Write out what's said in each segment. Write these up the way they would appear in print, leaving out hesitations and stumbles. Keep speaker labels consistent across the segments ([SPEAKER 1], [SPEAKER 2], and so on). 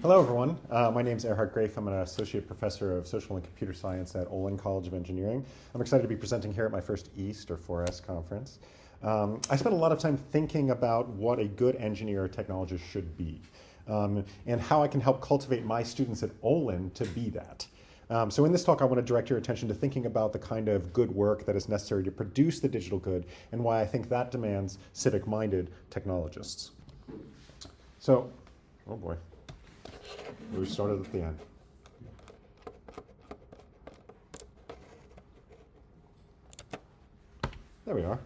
[SPEAKER 1] Hello, everyone. My name is Erhard Grafe. I'm an associate professor of social and computer science at Olin College of Engineering. I'm excited to be presenting here at my first EASST or 4S conference. I spent a lot of time thinking about what a good engineer or technologist should be, and how I can help cultivate my students at Olin to be that. So in this talk, I want to direct your attention to thinking about the kind of good work that is necessary to produce the digital good and why I think that demands civic-minded technologists. So, oh boy. We started at the end. There we are.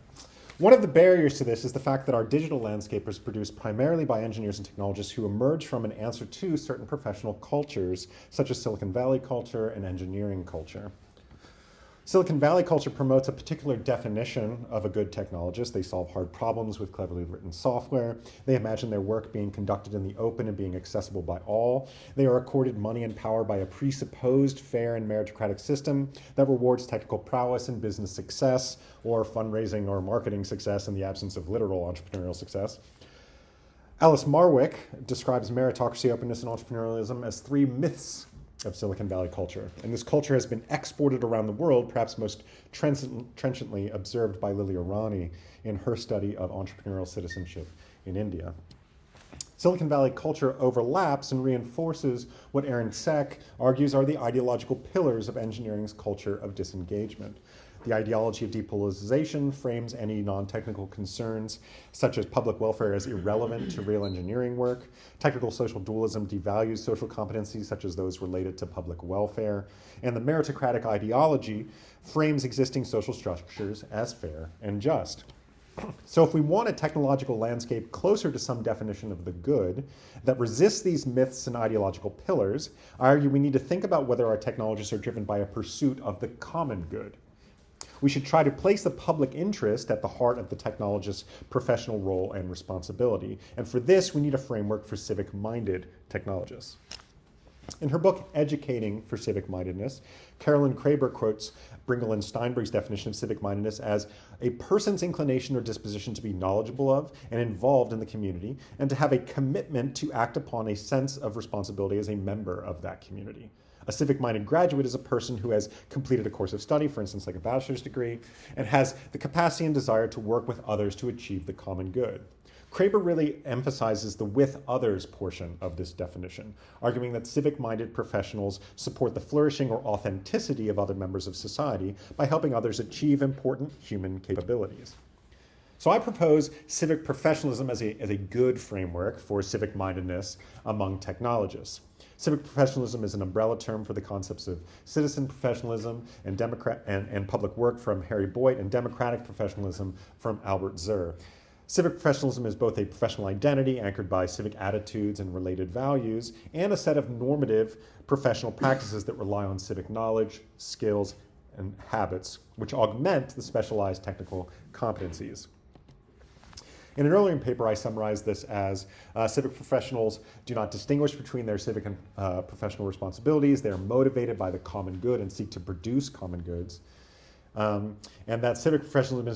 [SPEAKER 1] One of the barriers to this is the fact that our digital landscape is produced primarily by engineers and technologists who emerge from an answer to certain professional cultures, such as Silicon Valley culture and engineering culture. Silicon Valley culture promotes a particular definition of a good technologist. They solve hard problems with cleverly written software. They imagine their work being conducted in the open and being accessible by all. They are accorded money and power by a presupposed fair and meritocratic system that rewards technical prowess and business success, or fundraising or marketing success in the absence of literal entrepreneurial success. Alice Marwick describes meritocracy, openness, and entrepreneurialism as three myths of Silicon Valley culture. And this culture has been exported around the world, perhaps most trenchantly observed by Lily Irani in her study of entrepreneurial citizenship in India. Silicon Valley culture overlaps and reinforces what Aaron Seck argues are the ideological pillars of engineering's culture of disengagement. The ideology of depolarization frames any non-technical concerns, such as public welfare, as irrelevant to real engineering work. Technical social dualism devalues social competencies, such as those related to public welfare. And the meritocratic ideology frames existing social structures as fair and just. So if we want a technological landscape closer to some definition of the good that resists these myths and ideological pillars, I argue we need to think about whether our technologists are driven by a pursuit of the common good. We should try to place the public interest at the heart of the technologist's professional role and responsibility. And for this, we need a framework for civic-minded technologists. In her book, Educating for Civic-Mindedness, Carolyn Kraber quotes Bringle and Steinberg's definition of civic-mindedness as a person's inclination or disposition to be knowledgeable of and involved in the community, and to have a commitment to act upon a sense of responsibility as a member of that community. A civic-minded graduate is a person who has completed a course of study, for instance, like a bachelor's degree, and has the capacity and desire to work with others to achieve the common good. Kraber really emphasizes the with others portion of this definition, arguing that civic-minded professionals support the flourishing or authenticity of other members of society by helping others achieve important human capabilities. So I propose civic professionalism as a good framework for civic-mindedness among technologists. Civic professionalism is an umbrella term for the concepts of citizen professionalism and public work from Harry Boyd, and democratic professionalism from Albert Zur. Civic professionalism is both a professional identity anchored by civic attitudes and related values, and a set of normative professional practices that rely on civic knowledge, skills, and habits, which augment the specialized technical competencies. In an earlier paper, I summarized this as civic professionals do not distinguish between their civic and professional responsibilities. They are motivated by the common good and seek to produce common goods. And that civic professionalism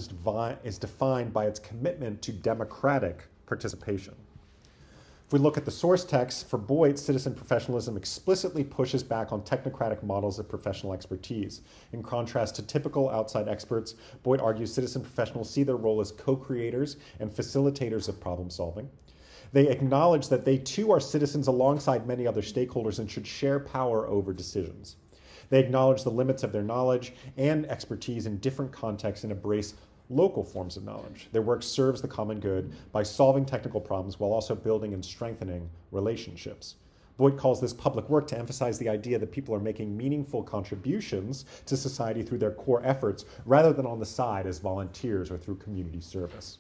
[SPEAKER 1] is defined by its commitment to democratic participation. If we look at the source text, for Boyd, citizen professionalism explicitly pushes back on technocratic models of professional expertise. In contrast to typical outside experts, Boyd argues citizen professionals see their role as co-creators and facilitators of problem solving. They acknowledge that they too are citizens alongside many other stakeholders and should share power over decisions. They acknowledge the limits of their knowledge and expertise in different contexts and embrace local forms of knowledge. Their work serves the common good by solving technical problems while also building and strengthening relationships. Boyd calls this public work to emphasize the idea that people are making meaningful contributions to society through their core efforts rather than on the side as volunteers or through community service.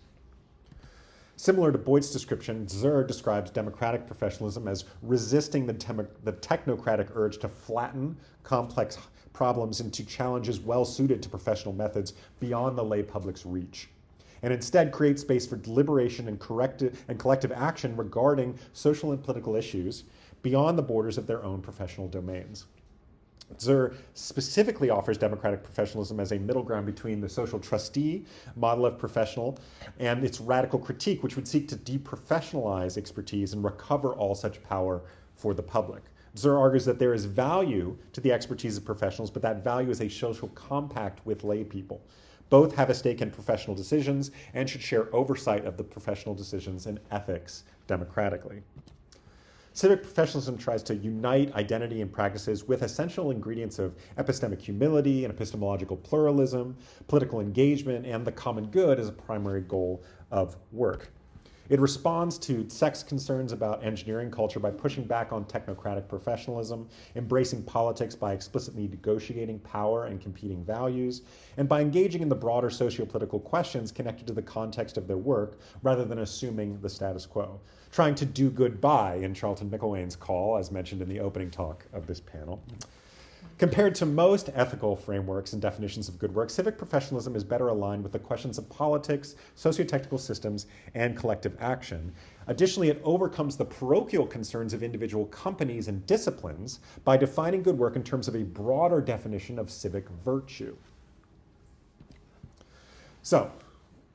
[SPEAKER 1] Similar to Boyd's description, Zur describes democratic professionalism as resisting the technocratic urge to flatten complex problems into challenges well suited to professional methods beyond the lay public's reach, and instead create space for deliberation and collective action regarding social and political issues beyond the borders of their own professional domains. Zur specifically offers democratic professionalism as a middle ground between the social trustee model of professional and its radical critique, which would seek to deprofessionalize expertise and recover all such power for the public. Zur argues that there is value to the expertise of professionals, but that value is a social compact with lay people. Both have a stake in professional decisions and should share oversight of the professional decisions and ethics democratically. Civic professionalism tries to unite identity and practices with essential ingredients of epistemic humility and epistemological pluralism, political engagement, and the common good as a primary goal of work. It responds to sex concerns about engineering culture by pushing back on technocratic professionalism, embracing politics by explicitly negotiating power and competing values, and by engaging in the broader socio-political questions connected to the context of their work rather than assuming the status quo. Trying to do good by, in Charlton McIlwain's call, as mentioned in the opening talk of this panel. Compared to most ethical frameworks and definitions of good work, civic professionalism is better aligned with the questions of politics, socio-technical systems, and collective action. Additionally, it overcomes the parochial concerns of individual companies and disciplines by defining good work in terms of a broader definition of civic virtue. So,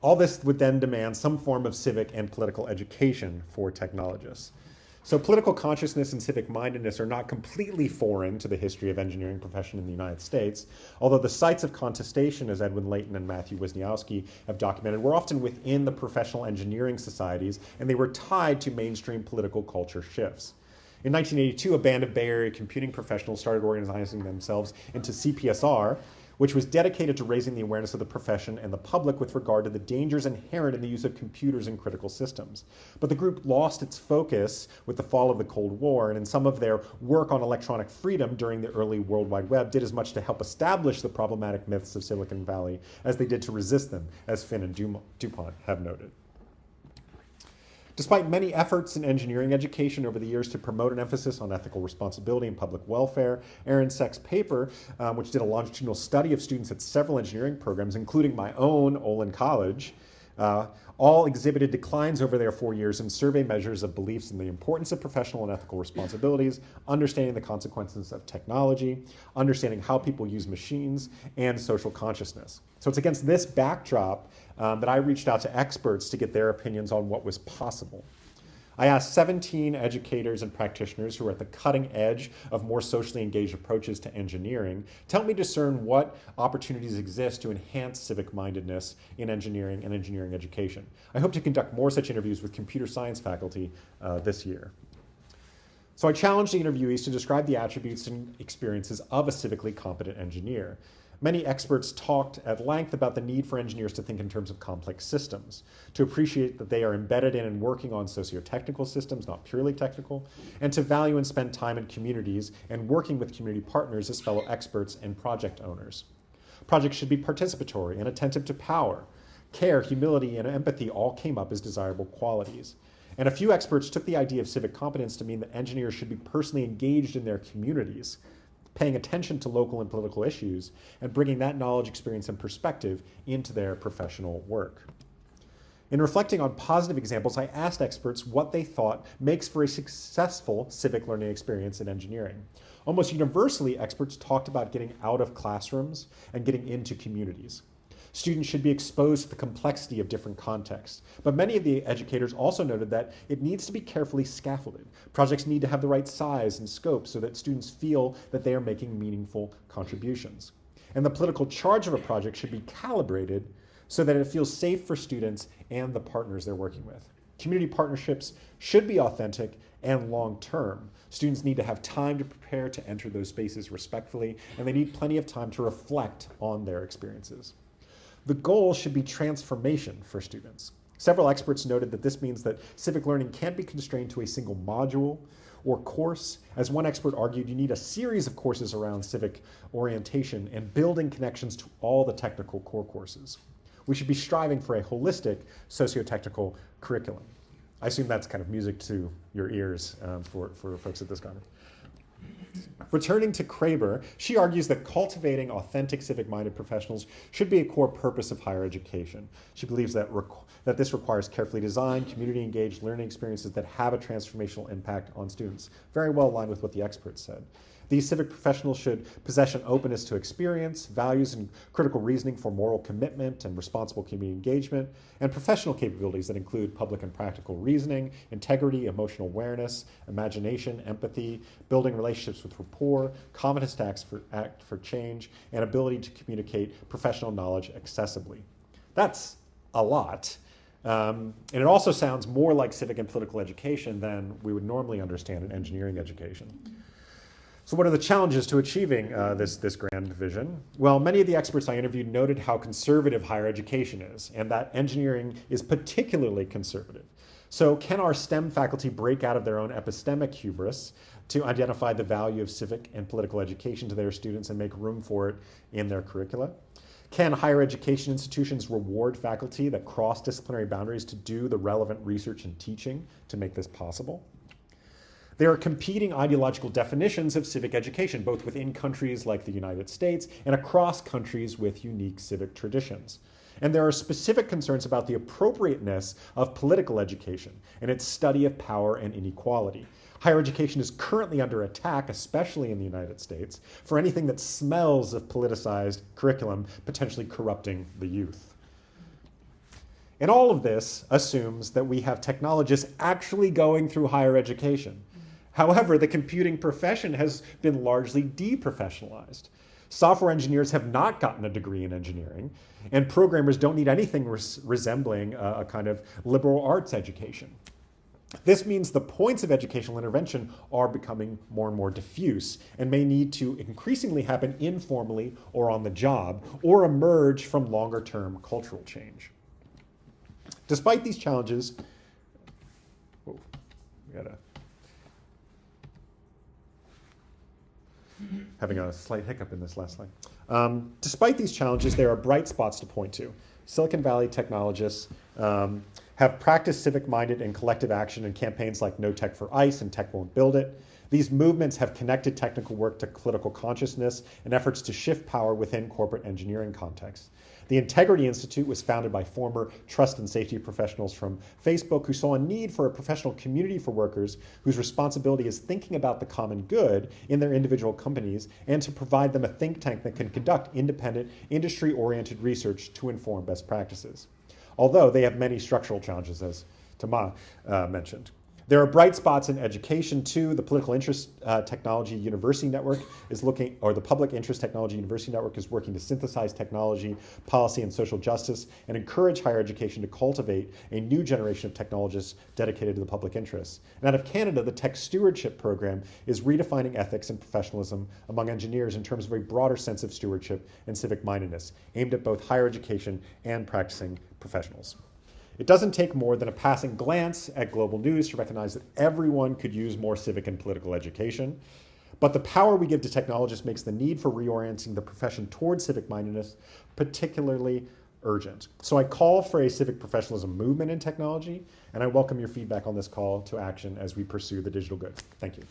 [SPEAKER 1] all this would then demand some form of civic and political education for technologists. So political consciousness and civic-mindedness are not completely foreign to the history of engineering profession in the United States, although the sites of contestation, as Edwin Layton and Matthew Wisniewski have documented, were often within the professional engineering societies, and they were tied to mainstream political culture shifts. In 1982, a band of Bay Area computing professionals started organizing themselves into CPSR, which was dedicated to raising the awareness of the profession and the public with regard to the dangers inherent in the use of computers in critical systems. But the group lost its focus with the fall of the Cold War, and in some of their work on electronic freedom during the early World Wide Web did as much to help establish the problematic myths of Silicon Valley as they did to resist them, as Finn and DuPont have noted. Despite many efforts in engineering education over the years to promote an emphasis on ethical responsibility and public welfare, Aaron Seck's paper, which did a longitudinal study of students at several engineering programs, including my own, Olin College, all exhibited declines over their 4 years in survey measures of beliefs in the importance of professional and ethical responsibilities, understanding the consequences of technology, understanding how people use machines, and social consciousness. So it's against this backdrop that I reached out to experts to get their opinions on what was possible. I asked 17 educators and practitioners who are at the cutting edge of more socially engaged approaches to engineering to help me discern what opportunities exist to enhance civic-mindedness in engineering and engineering education. I hope to conduct more such interviews with computer science faculty this year. So I challenged the interviewees to describe the attributes and experiences of a civically competent engineer. Many experts talked at length about the need for engineers to think in terms of complex systems, to appreciate that they are embedded in and working on socio-technical systems, not purely technical, and to value and spend time in communities and working with community partners as fellow experts and project owners. Projects should be participatory and attentive to power. Care, humility, and empathy all came up as desirable qualities. And a few experts took the idea of civic competence to mean that engineers should be personally engaged in their communities, paying attention to local and political issues, and bringing that knowledge, experience, and perspective into their professional work. In reflecting on positive examples, I asked experts what they thought makes for a successful civic learning experience in engineering. Almost universally, experts talked about getting out of classrooms and getting into communities. Students should be exposed to the complexity of different contexts. But many of the educators also noted that it needs to be carefully scaffolded. Projects need to have the right size and scope so that students feel that they are making meaningful contributions. And the political charge of a project should be calibrated so that it feels safe for students and the partners they're working with. Community partnerships should be authentic and long-term. Students need to have time to prepare to enter those spaces respectfully, and they need plenty of time to reflect on their experiences. The goal should be transformation for students. Several experts noted that this means that civic learning can't be constrained to a single module or course. As one expert argued, you need a series of courses around civic orientation and building connections to all the technical core courses. We should be striving for a holistic socio-technical curriculum. I assume that's kind of music to your ears for folks at this conference. Returning to Kraber, she argues that cultivating authentic civic-minded professionals should be a core purpose of higher education. She believes that this requires carefully designed, community-engaged learning experiences that have a transformational impact on students. Very well aligned with what the experts said. These civic professionals should possess an openness to experience, values and critical reasoning for moral commitment and responsible community engagement, and professional capabilities that include public and practical reasoning, integrity, emotional awareness, imagination, empathy, building relationships with rapport, confidence to act for change, and ability to communicate professional knowledge accessibly. That's a lot. And it also sounds more like civic and political education than we would normally understand in engineering education. So what are the challenges to achieving this grand vision? Well, many of the experts I interviewed noted how conservative higher education is, and that engineering is particularly conservative. So can our STEM faculty break out of their own epistemic hubris to identify the value of civic and political education to their students and make room for it in their curricula? Can higher education institutions reward faculty that cross disciplinary boundaries to do the relevant research and teaching to make this possible? There are competing ideological definitions of civic education, both within countries like the United States and across countries with unique civic traditions. And there are specific concerns about the appropriateness of political education and its study of power and inequality. Higher education is currently under attack, especially in the United States, for anything that smells of politicized curriculum potentially corrupting the youth. And all of this assumes that we have technologists actually going through higher education. However, the computing profession has been largely deprofessionalized. Software engineers have not gotten a degree in engineering, and programmers don't need anything resembling a kind of liberal arts education. This means the points of educational intervention are becoming more and more diffuse and may need to increasingly happen informally or on the job or emerge from longer-term cultural change. Despite these challenges, having a slight hiccup in this last slide. Despite these challenges, there are bright spots to point to. Silicon Valley technologists have practiced civic-minded and collective action in campaigns like No Tech for ICE and Tech Won't Build It. These movements have connected technical work to political consciousness and efforts to shift power within corporate engineering contexts. The Integrity Institute was founded by former trust and safety professionals from Facebook who saw a need for a professional community for workers whose responsibility is thinking about the common good in their individual companies and to provide them a think tank that can conduct independent, industry-oriented research to inform best practices. Although they have many structural challenges, as Thomas mentioned. There are bright spots in education too. The Political Interest Technology University Network is looking, or the Public Interest Technology University Network is working to synthesize technology, policy, and social justice and encourage higher education to cultivate a new generation of technologists dedicated to the public interest. And out of Canada, the Tech Stewardship Program is redefining ethics and professionalism among engineers in terms of a broader sense of stewardship and civic-mindedness, aimed at both higher education and practicing professionals. It doesn't take more than a passing glance at global news to recognize that everyone could use more civic and political education. But the power we give to technologists makes the need for reorienting the profession towards civic-mindedness particularly urgent. So I call for a civic professionalism movement in technology, and I welcome your feedback on this call to action as we pursue the digital good. Thank you.